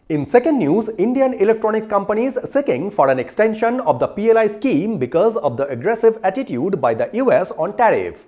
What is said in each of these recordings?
In second news, Indian electronics companies seeking for an extension of the PLI scheme because of the aggressive attitude by the US on tariff.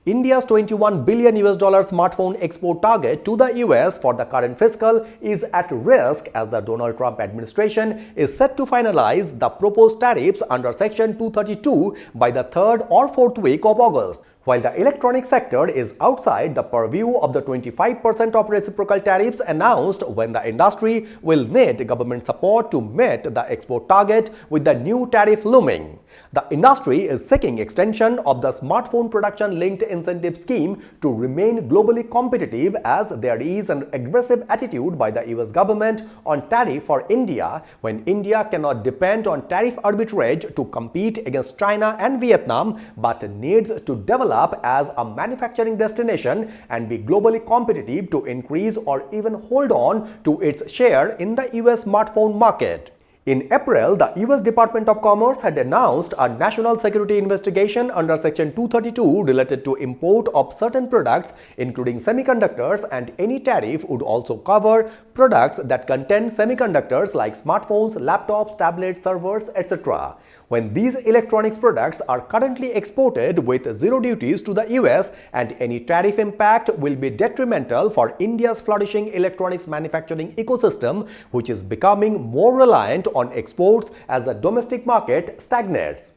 India's $21 billion smartphone export target to the US for the current fiscal is at risk as the Donald Trump administration is set to finalize the proposed tariffs under Section 232 by the third or fourth week of August. While the electronics sector is outside the purview of the 25% of reciprocal tariffs announced when the industry will need government support to meet the export target with the new tariff looming. The industry is seeking extension of the smartphone production-linked incentive scheme to remain globally competitive as there is an aggressive attitude by the US government on tariff for India when India cannot depend on tariff arbitrage to compete against China and Vietnam but needs to develop as a manufacturing destination and be globally competitive to increase or even hold on to its share in the US smartphone market. In April, the US Department of Commerce had announced a national security investigation under Section 232 related to import of certain products including semiconductors, and any tariff would also cover products that contain semiconductors like smartphones, laptops, tablets, servers, etc. When these electronics products are currently exported with zero duties to the US, and any tariff impact will be detrimental for India's flourishing electronics manufacturing ecosystem, which is becoming more reliant on exports as the domestic market stagnates.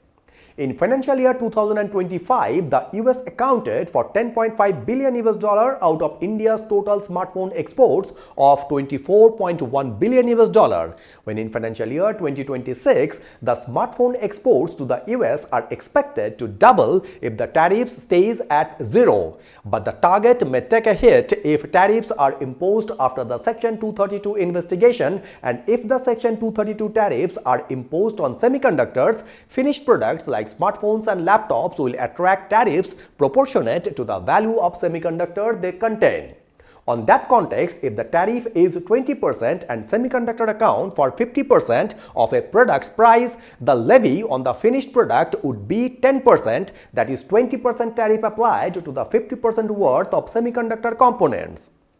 In financial year 2025, the US accounted for $10.5 billion out of India's total smartphone exports of $24.1 billion, when in financial year 2026, the smartphone exports to the US are expected to double if the tariffs stays at zero. But the target may take a hit if tariffs are imposed after the Section 232 investigation, and if the Section 232 tariffs are imposed on semiconductors, finished products like smartphones and laptops will attract tariffs proportionate to the value of semiconductor they contain. On that context, if the tariff is 20% and semiconductor account for 50% of a product's price, the levy on the finished product would be 10%, that is 20% tariff applied to the 50% worth of semiconductor components.